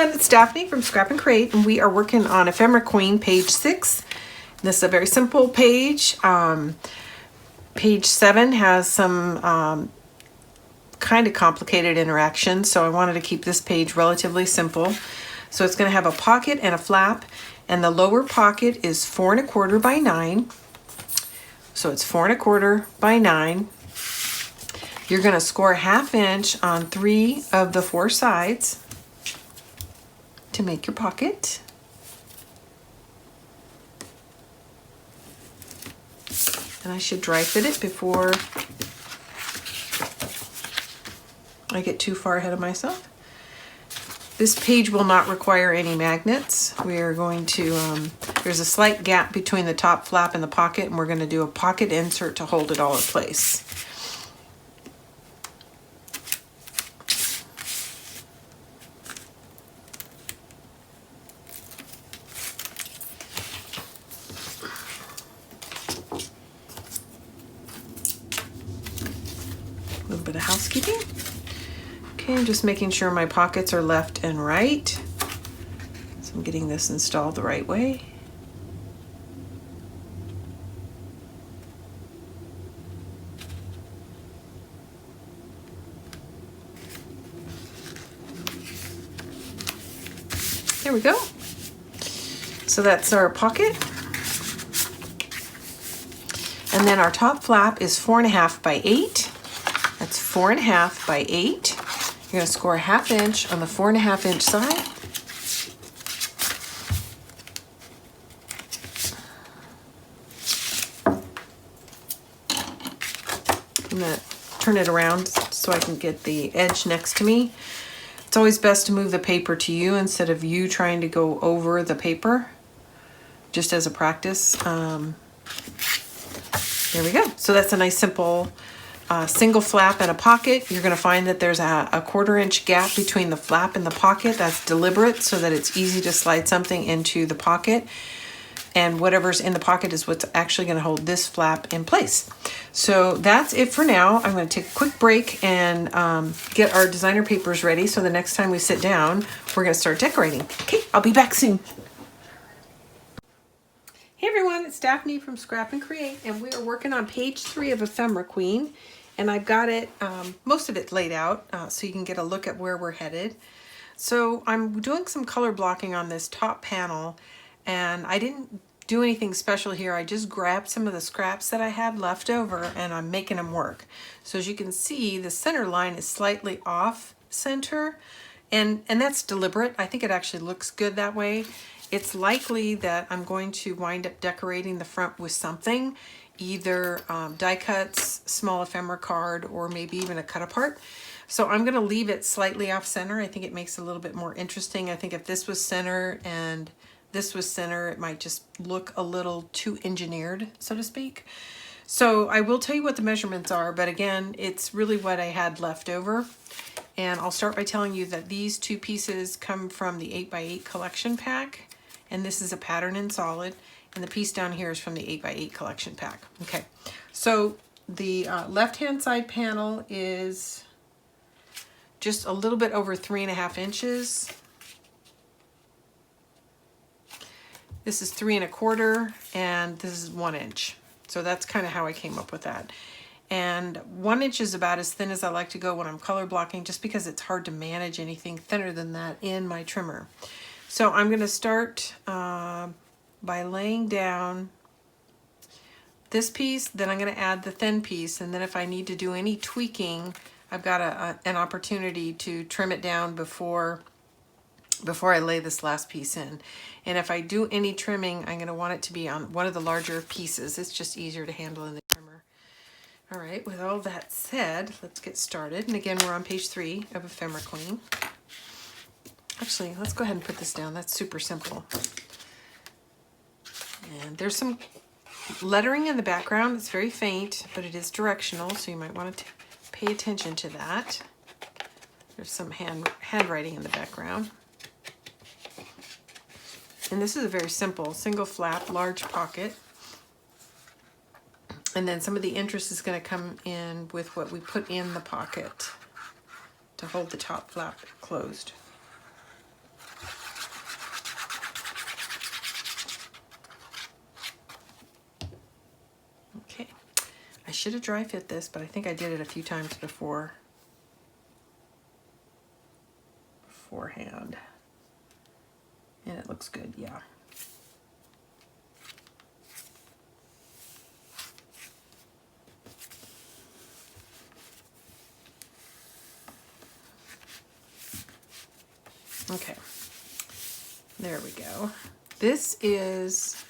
everyone, it's Daphne from Scrap and Create, and we are working on Ephemera Queen, page 6. This is a very simple page. Page 7 has some kind of complicated interactions, so I wanted to keep this page relatively simple. So it's going to have a pocket and a flap, and the lower pocket is 4 1/4 by 9. So it's 4 1/4 by 9. You're going to score 1/2 inch on 3 of the 4 sides to make your pocket. And I should dry fit it before I get too far ahead of myself. This page will not require any magnets. We are going to, there's a slight gap between the top flap and the pocket, and we're going to do a pocket insert to hold it all in place. A little bit of housekeeping. Okay, I'm just making sure my pockets are left and right. So I'm getting this installed the right way. There we go. So that's our pocket. And then our top flap is 4 1/2 by 8. That's 4 1/2 by 8. You're going to score 1/2 inch on the 4 1/2 inch side. I'm going to turn it around so I can get the edge next to me. It's always best to move the paper to you instead of you trying to go over the paper, just as a practice. There we go. So that's a nice simple single flap and a pocket. You're going to find that there's a 1/4 inch gap between the flap and the pocket. That's deliberate so that it's easy to slide something into the pocket. And whatever's in the pocket is what's actually going to hold this flap in place. So that's it for now. I'm going to take a quick break and get our designer papers ready. So the next time we sit down, we're going to start decorating. Okay, I'll be back soon. Hey everyone, it's Daphne from Scrap and Create, and we are working on page 3 of Ephemera Queen. And I've got it, most of it laid out so you can get a look at where we're headed. So I'm doing some color blocking on this top panel, and I didn't do anything special here. I just grabbed some of the scraps that I had left over and I'm making them work. So as you can see, the center line is slightly off center, and that's deliberate. I think it actually looks good that way. It's likely that I'm going to wind up decorating the front with something, either die cuts, small ephemera card, or maybe even a cut apart. So I'm going to leave it slightly off center. I think it makes it a little bit more interesting. I think if this was center and this was center, it might just look a little too engineered, so to speak. So I will tell you what the measurements are, but again, it's really what I had left over. And I'll start by telling you that these 2 pieces come from the 8x8 collection pack, and this is a pattern in solid, and the piece down here is from the 8x8 collection pack. Okay, so the left-hand side panel is just a little bit over 3 1/2 inches. This is 3 1/4, and this is 1 inch. So that's kind of how I came up with that. And 1 inch is about as thin as I like to go when I'm color blocking, just because it's hard to manage anything thinner than that in my trimmer. So I'm going to start by laying down this piece, then I'm going to add the thin piece, and then if I need to do any tweaking, I've got an opportunity to trim it down before I lay this last piece in. And if I do any trimming, I'm going to want it to be on one of the larger pieces. It's just easier to handle in the trimmer. All right, with all that said, let's get started. And again, we're on page 3 of Ephemera Queen. Actually, let's go ahead and put this down. That's super simple. And there's some lettering in the background. It's very faint, but it is directional, so you might want to pay attention to that. There's some handwriting in the background. And this is a very simple single flap, large pocket. And then some of the interest is going to come in with what we put in the pocket to hold the top flap closed. should have dry fit this, but I think I did it a few times beforehand. And it looks good, yeah. Okay, there we go. This is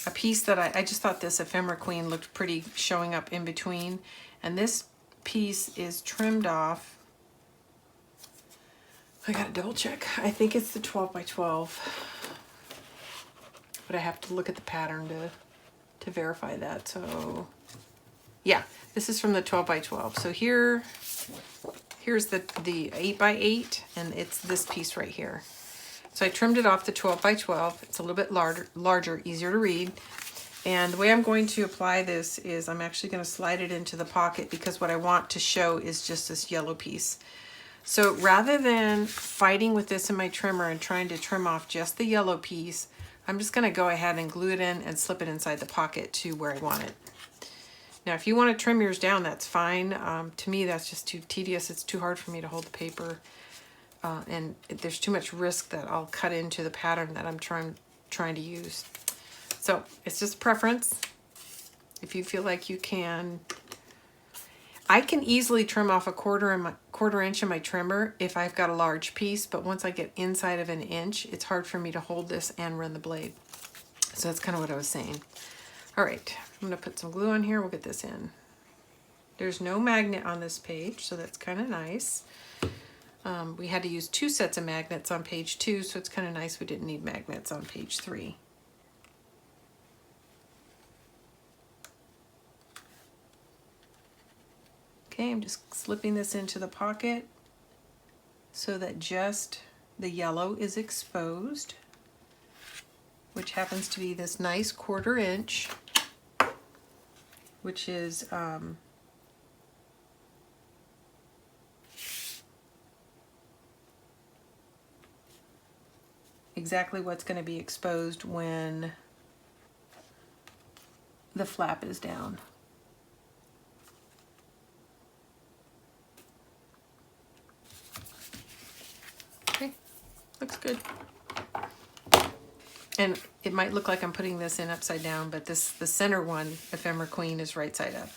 a piece that I just thought this Ephemera Queen looked pretty showing up in between. And this piece is trimmed off. I gotta double check. I think it's the 12 by 12. But I have to look at the pattern to verify that. So yeah, this is from the 12 by 12. So here's the 8 by 8, and it's this piece right here. So I trimmed it off the 12 by 12. It's a little bit larger, easier to read. And the way I'm going to apply this is I'm actually going to slide it into the pocket, because what I want to show is just this yellow piece. So rather than fighting with this in my trimmer and trying to trim off just the yellow piece, I'm just going to go ahead and glue it in and slip it inside the pocket to where I want it. Now, if you want to trim yours down, that's fine. To me, that's just too tedious. It's too hard for me to hold the paper. And there's too much risk that I'll cut into the pattern that I'm trying to use. So it's just a preference. If you feel like you can, I can easily trim off a quarter inch in my trimmer if I've got a large piece, but once I get inside of an inch, it's hard for me to hold this and run the blade. So that's kind of what I was saying. All right, I'm gonna put some glue on here. We'll get this in. There's no magnet on this page, so that's kind of nice. We had to use 2 sets of magnets on page 2, so it's kind of nice we didn't need magnets on page 3. Okay, I'm just slipping this into the pocket so that just the yellow is exposed, which happens to be this nice 1/4 inch, which is exactly what's going to be exposed when the flap is down. Okay, looks good. And it might look like I'm putting this in upside down, but the center one, Ephemera Queen, is right side up.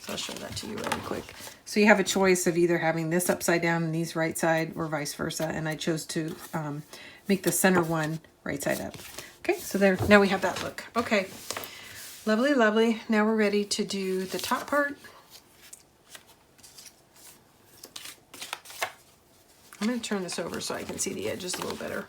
So I'll show that to you really quick. So you have a choice of either having this upside down and these right side, or vice versa. And I chose to make the center one right side up. Okay, so there, now we have that look. Okay, lovely, lovely. Now we're ready to do the top part. I'm going to turn this over so I can see the edges a little better.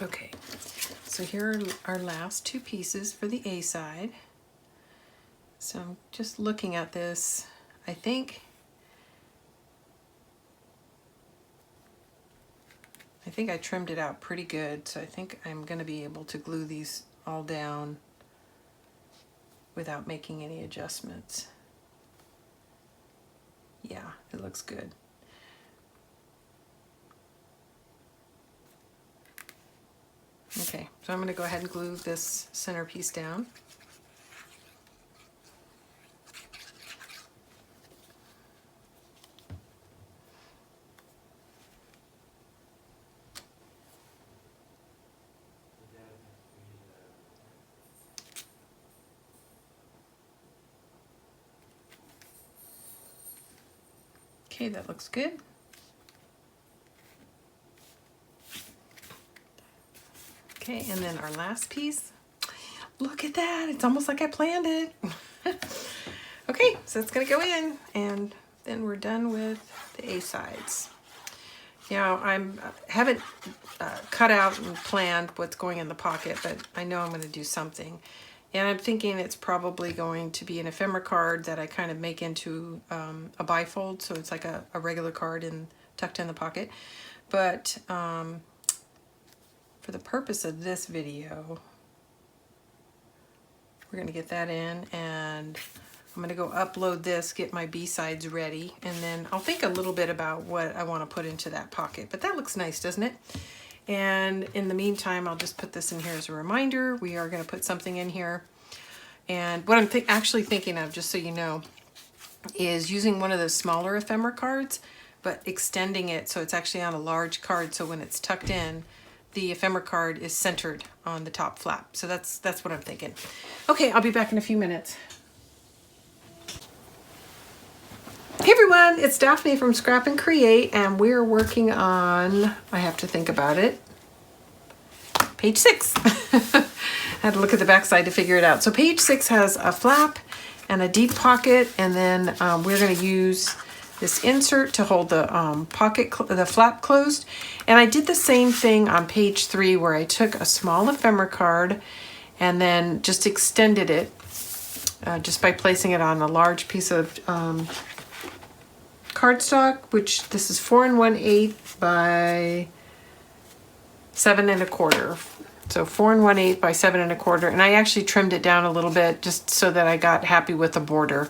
Okay, so here are our last 2 pieces for the A side. So I'm just looking at this. I think I trimmed it out pretty good, so I think I'm going to be able to glue these all down without making any adjustments. Yeah, it looks good. Okay, so I'm going to go ahead and glue this center piece down. Okay, that looks good. Okay, and then our last piece. Look at that, it's almost like I planned it. Okay, so it's gonna go in, and then we're done with the A sides. You know, haven't cut out and planned what's going in the pocket, but I know I'm going to do something. And I'm thinking it's probably going to be an ephemera card that I kind of make into a bifold, so it's like a regular card tucked in the pocket. But for the purpose of this video, we're going to get that in, and I'm going to go upload this, get my B-sides ready, and then I'll think a little bit about what I want to put into that pocket. But that looks nice, doesn't it? And in the meantime, I'll just put this in here as a reminder. We are going to put something in here. And what I'm actually thinking of, just so you know, is using one of those smaller ephemera cards, but extending it so it's actually on a large card, so when it's tucked in, the ephemera card is centered on the top flap. So that's what I'm thinking. Okay, I'll be back in a few minutes. Hey everyone, it's Daphne from Scrap and Create, and we're working on, I have to think about it, page 6. I had to look at the back side to figure it out. So page 6 has a flap and a deep pocket, and then we're going to use this insert to hold the the flap closed. And I did the same thing on page 3, where I took a small ephemera card and then just extended it just by placing it on a large piece of cardstock, which this is 4 1/8 by 7 1/4. So 4 1/8 by 7 1/4, and I actually trimmed it down a little bit just so that I got happy with the border.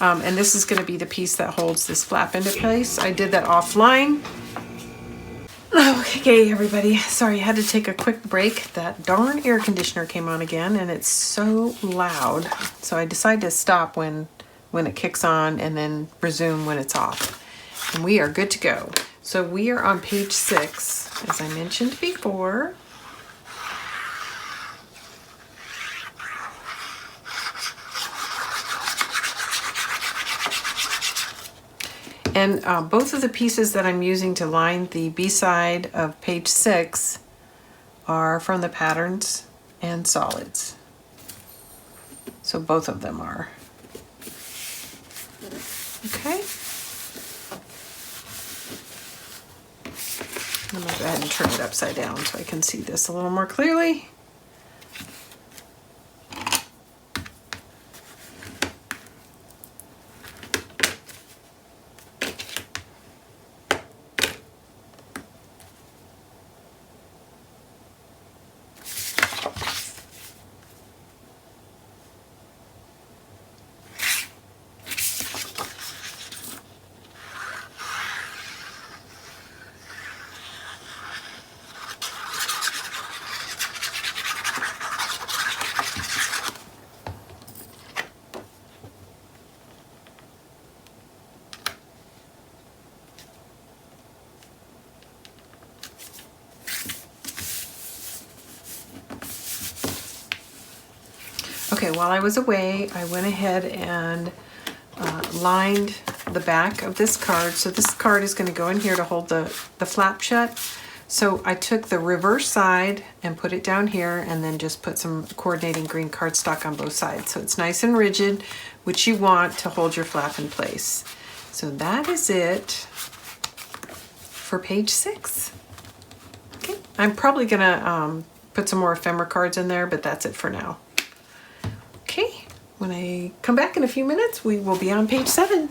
And this is going to be the piece that holds this flap into place. I did that offline. Okay, everybody. Sorry, I had to take a quick break. That darn air conditioner came on again, and it's so loud. So I decided to stop when it kicks on and then resume when it's off. And we are good to go. So we are on page 6, as I mentioned before. And both of the pieces that I'm using to line the B-side of page 6 are from the Patterns and Solids. So both of them are. Okay. I'm going to go ahead and turn it upside down so I can see this a little more clearly. Okay, while I was away, I went ahead and lined the back of this card. So this card is going to go in here to hold the flap shut. So I took the reverse side and put it down here, and then just put some coordinating green cardstock on both sides. So it's nice and rigid, which you want to hold your flap in place. So that is it for page 6. Okay, I'm probably going to put some more ephemera cards in there, but that's it for now. Okay, when I come back in a few minutes, we will be on page 7.